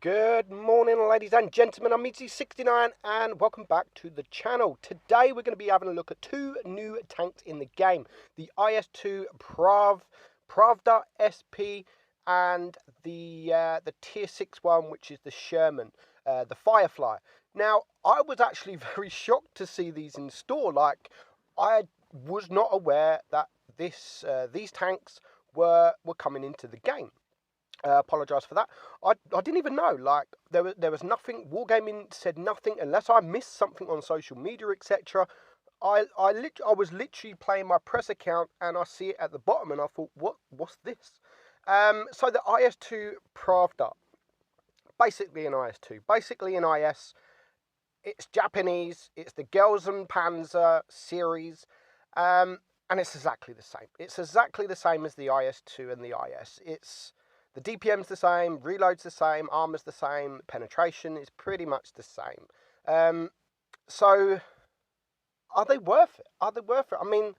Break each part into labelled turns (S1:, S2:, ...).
S1: Good morning, ladies and gentlemen. I'm meadsy69 and welcome back to the channel. Today we're going to be having a look at two new tanks in the game. The IS-2 Pravda SP and the Tier 6 one, which is the Sherman, the Firefly. Now, I was actually very shocked to see these in store. Like, I was not aware that these tanks were coming into the game. Apologise for that. I didn't even know. Like, there was nothing. Wargaming said nothing unless I missed something on social media, etc. I was literally playing my press account and I see it at the bottom and I thought, what's this? So the IS-2 Pravda, basically an IS-2, basically an IS. It's Japanese. It's the Gelsen Panzer series, and it's exactly the same. It's exactly the same as the IS-2 and the IS. The DPM's the same, reload's the same, armor's the same, penetration is pretty much the same. So, are they worth it? Are they worth it? I mean,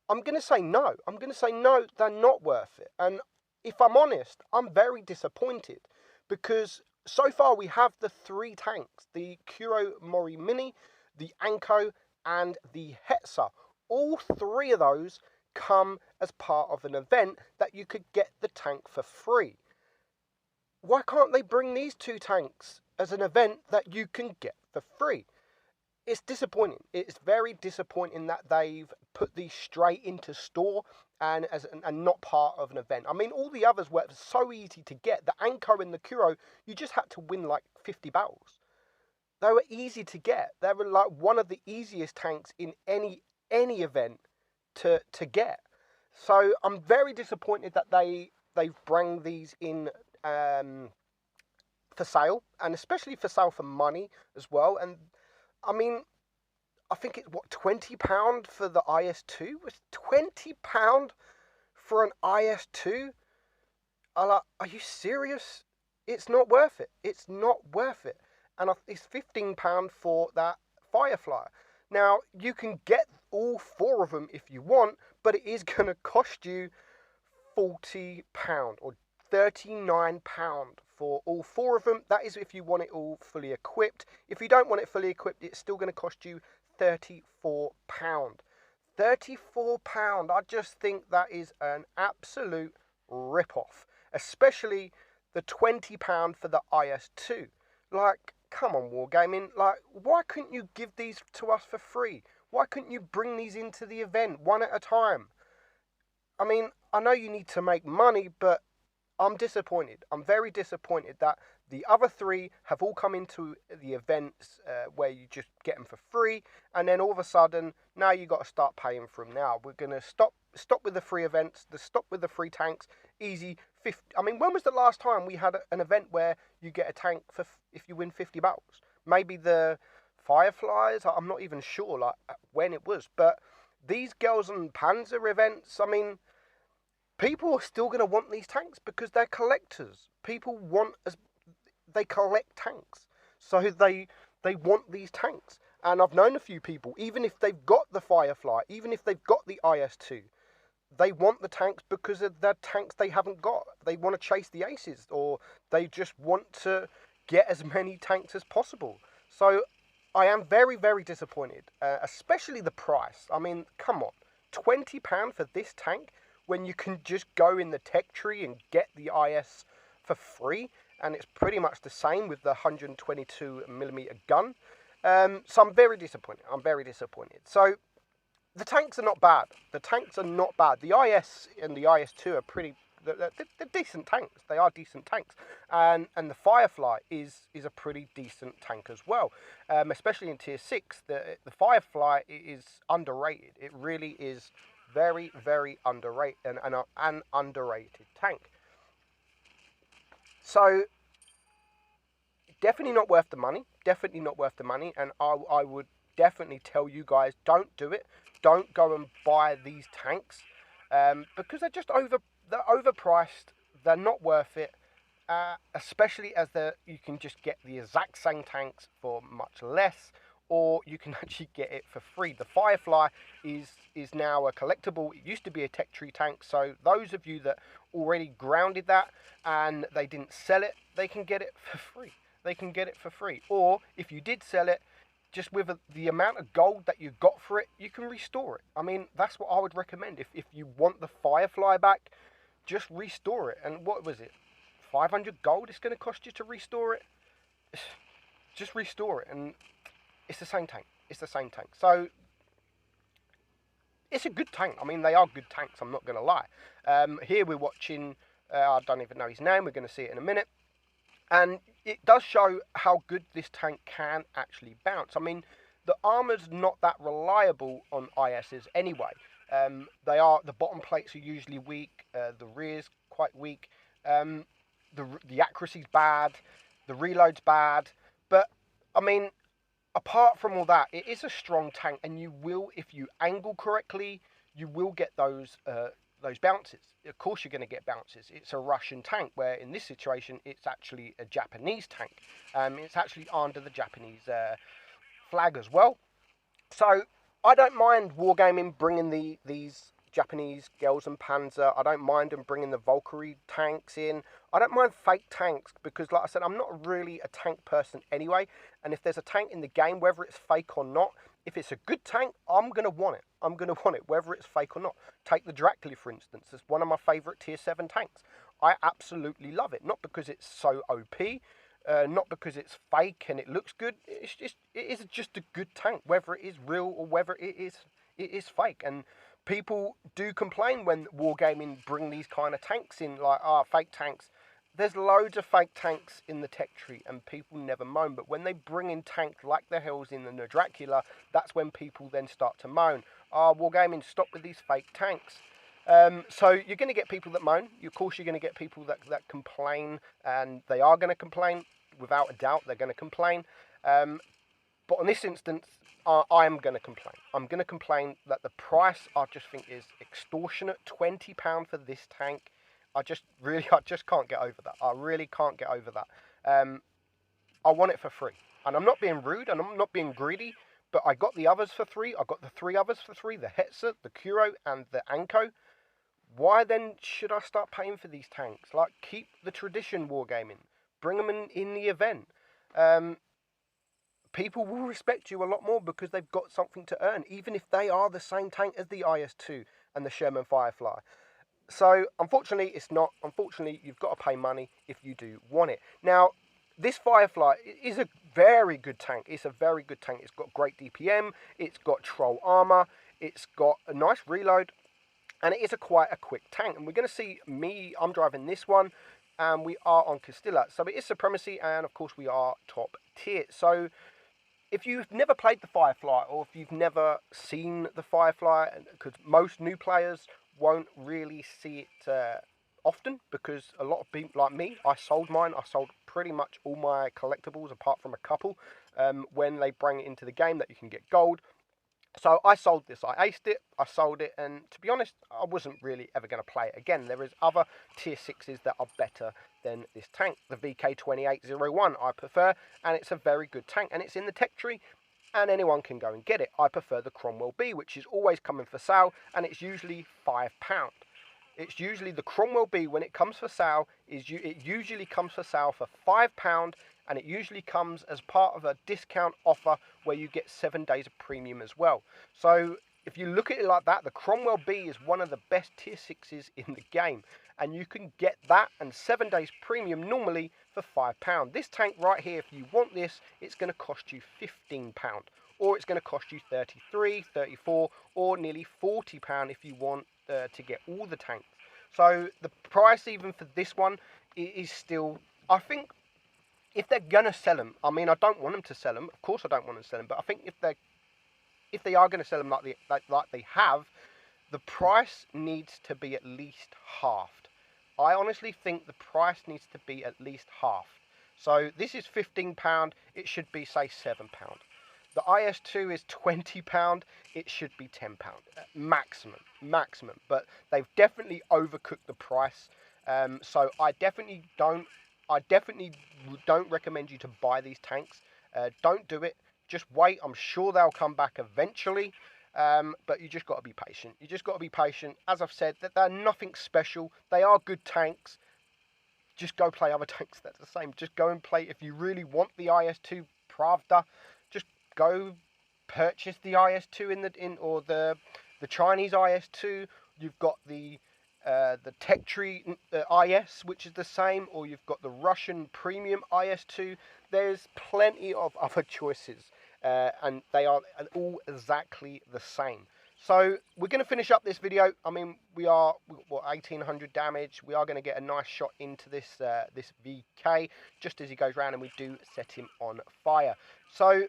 S1: I'm going to say no. I'm going to say no, they're not worth it. And if I'm honest, I'm very disappointed because so far we have the three tanks, the Kuro Mori Mini, the Anko, and the Hetzer. All three of those come as part of an event that you could get the tank for free. Why can't they bring these two tanks as an event that you can get for free? It's disappointing. It's very disappointing that they've put these straight into store and not part of an event. I mean, all the others were so easy to get. The Anko and the Kuro, you just had to win like 50 battles. They were easy to get. They were like one of the easiest tanks in any event to get. So I'm very disappointed that they've bring these in for sale, and especially for sale for money as well. And I mean, I think it's what, £20 for the IS-2? Was £20 for an IS-2? Are you serious? It's not worth it. It's not worth it. And it's £15 for that Firefly. Now, you can get all four of them if you want, but it is going to cost you £40 or £39 for all four of them. That is if you want it all fully equipped. If you don't want it fully equipped, it's still going to cost you £34. £34. I just think that is an absolute rip-off, especially the £20 for the IS-2. Like, come on, Wargaming. Like, why couldn't you give these to us for free? Why couldn't you bring these into the event one at a time? I mean, I know you need to make money, but I'm disappointed. I'm very disappointed that the other three have all come into the events where you just get them for free, and then all of a sudden, now you got to start paying for them now. We're going to stop with the free events, stop with the free tanks, easy. I mean, when was the last time we had an event where you get a tank for if you win 50 battles? Maybe the Fireflies? I'm not even sure like when it was, but these Gelsen Panzer events, I mean, people are still going to want these tanks because they're collectors. People they collect tanks, so they want these tanks. And I've known a few people, even if they've got the Firefly, even if they've got the IS-2, they want the tanks because of the tanks they haven't got. They want to chase the aces, or they just want to get as many tanks as possible. So I am very, very disappointed, especially the price. I mean, come on, £20 for this tank when you can just go in the tech tree and get the IS for free, and it's pretty much the same with the 122mm gun. So I'm very disappointed. I'm very disappointed. So the tanks are not bad. The tanks are not bad. The IS and the IS-2 are they're decent tanks. They are decent tanks. And the Firefly is a pretty decent tank as well. Especially in Tier 6, the Firefly is underrated. It really is very, very underrated, and an underrated tank. So, definitely not worth the money. Definitely not worth the money. And I would definitely tell you guys, don't do it. Don't go and buy these tanks because they're just overpriced. They're not worth it, especially as you can just get the exact same tanks for much less, or you can actually get it for free. The Firefly is now a collectible. It used to be a tech tree tank, so those of you that already grounded that and they didn't sell it, they can get it for free. They can get it for free. Or if you did sell it, just with the amount of gold that you got for it, you can restore it. I mean, that's what I would recommend. If you want the Firefly back, just restore it. And what was it? 500 gold it's going to cost you to restore it? Just restore it, and it's the same tank. It's the same tank. So it's a good tank. I mean, they are good tanks, I'm not going to lie. Here we're watching, I don't even know his name, we're going to see it in a minute. And it does show how good this tank can actually bounce. I mean, the armor's not that reliable on ISs anyway. The bottom plates are usually weak, the rear's quite weak, the accuracy's bad, the reload's bad. But, I mean, apart from all that, it is a strong tank, and you will, if you angle correctly, you will get those bounces. Of course you're going to get bounces. It's a Russian tank, where in this situation it's actually a Japanese tank. It's actually under the Japanese flag as well. So I don't mind Wargaming bringing these Japanese girls and Panzer. I don't mind them bringing the Valkyrie tanks in. I don't mind fake tanks because, like I said, I'm not really a tank person anyway. And if there's a tank in the game, whether it's fake or not, if it's a good tank, I'm going to want it. I'm going to want it, whether it's fake or not. Take the Dracula, for instance. It's one of my favourite tier 7 tanks. I absolutely love it. Not because it's so OP, not because it's fake and it looks good. It is just a good tank, whether it is real or whether it is fake. And people do complain when Wargaming bring these kind of tanks in, like, fake tanks. There's loads of fake tanks in the tech tree and people never moan. But when they bring in tanks like the Hells in the Dracula, that's when people then start to moan. Wargaming, stop with these fake tanks. So you're going to get people that moan. Of course, you're going to get people that complain, and they are going to complain. Without a doubt, they're going to complain. But on this instance, I am going to complain. I'm going to complain that the price, I just think, is extortionate. £20 for this tank. I just can't get over that. I really can't get over that. I want it for free. And I'm not being rude and I'm not being greedy, but I got the others for free. I got the 3 others for free, the Hetzer, the Kuro, and the Anko. Why then should I start paying for these tanks? Like, keep the tradition, Wargaming. Bring them in the event. People will respect you a lot more because they've got something to earn, even if they are the same tank as the IS-2 and the Sherman Firefly. So, unfortunately, it's not. Unfortunately, you've got to pay money if you do want it. Now, this Firefly is a very good tank. It's a very good tank. It's got great DPM. It's got troll armor. It's got a nice reload. And it is quite a quick tank. And we're going to see me. I'm driving this one. And we are on Castilla. So, it is Supremacy. And, of course, we are top tier. So, if you've never played the Firefly, or if you've never seen the Firefly, because most new players won't really see it often, because a lot of people like me, I sold mine. I sold pretty much all my collectibles apart from a couple when they bring it into the game that you can get gold. So I sold this. I aced it. I sold it, and to be honest, I wasn't really ever going to play it again. There is other tier 6s that are better than this tank. The VK2801 I prefer, and it's a very good tank, and it's in the tech tree, and anyone can go and get it. I prefer the Cromwell B, which is always coming for sale, and it's usually £5. It's usually the Cromwell B, when it comes for sale, it usually comes for sale for £5, and it usually comes as part of a discount offer where you get 7 days of premium as well. So if you look at it like that, the Cromwell B is one of the best tier 6s in the game, and you can get that and 7 days premium normally for £5. This tank right here, if you want this, it's going to cost you £15, or it's going to cost you 33, 34, or nearly £40 if you want to get all the tanks. So the price even for this one is still, I think, if they're gonna sell them, I mean, I don't want them to sell them. Of course, I don't want them to sell them. But I think if they are going to sell them like they have, the price needs to be at least halved. I honestly think the price needs to be at least halved. So this is £15. It should be, say, £7. The IS-2 is £20. It should be £10 maximum. But they've definitely overcooked the price. So I definitely don't recommend you to buy these tanks. Don't do it. Just wait. I'm sure they'll come back eventually. But you just got to be patient. You just got to be patient. As I've said, that they're nothing special. They are good tanks. Just go play other tanks that's the same. Just go and play. If you really want the IS-2 Pravda, just go purchase the IS-2 or the Chinese IS-2. You've got the Tech Tree IS, which is the same, or you've got the Russian premium IS-2. There's plenty of other choices, and they are all exactly the same. So we're going to finish up this video. I mean, we are, what, 1800 damage. We are going to get a nice shot into this this VK just as he goes round, and we do set him on fire. So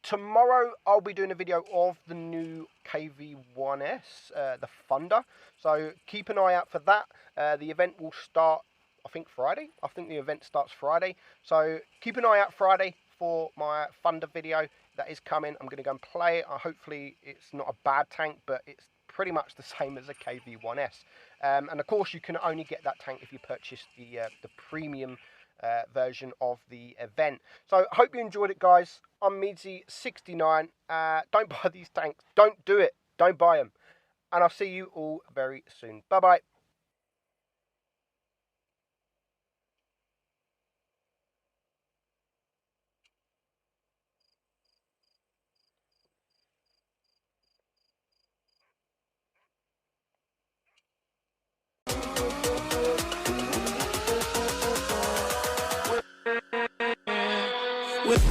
S1: tomorrow I'll be doing a video of the new KV-1S, the Thunder. So keep an eye out for that. The event will start, I think, Friday. I think the event starts Friday. So keep an eye out Friday for my Thunder video that is coming. I'm going to go and play it. Hopefully it's not a bad tank, but it's pretty much the same as a KV-1S. And of course you can only get that tank if you purchase the premium version of the event. So I hope you enjoyed it, guys. I'm meadsy69. Don't buy these tanks. Don't do it. Don't buy them. And I'll see you all very soon. Bye-bye. With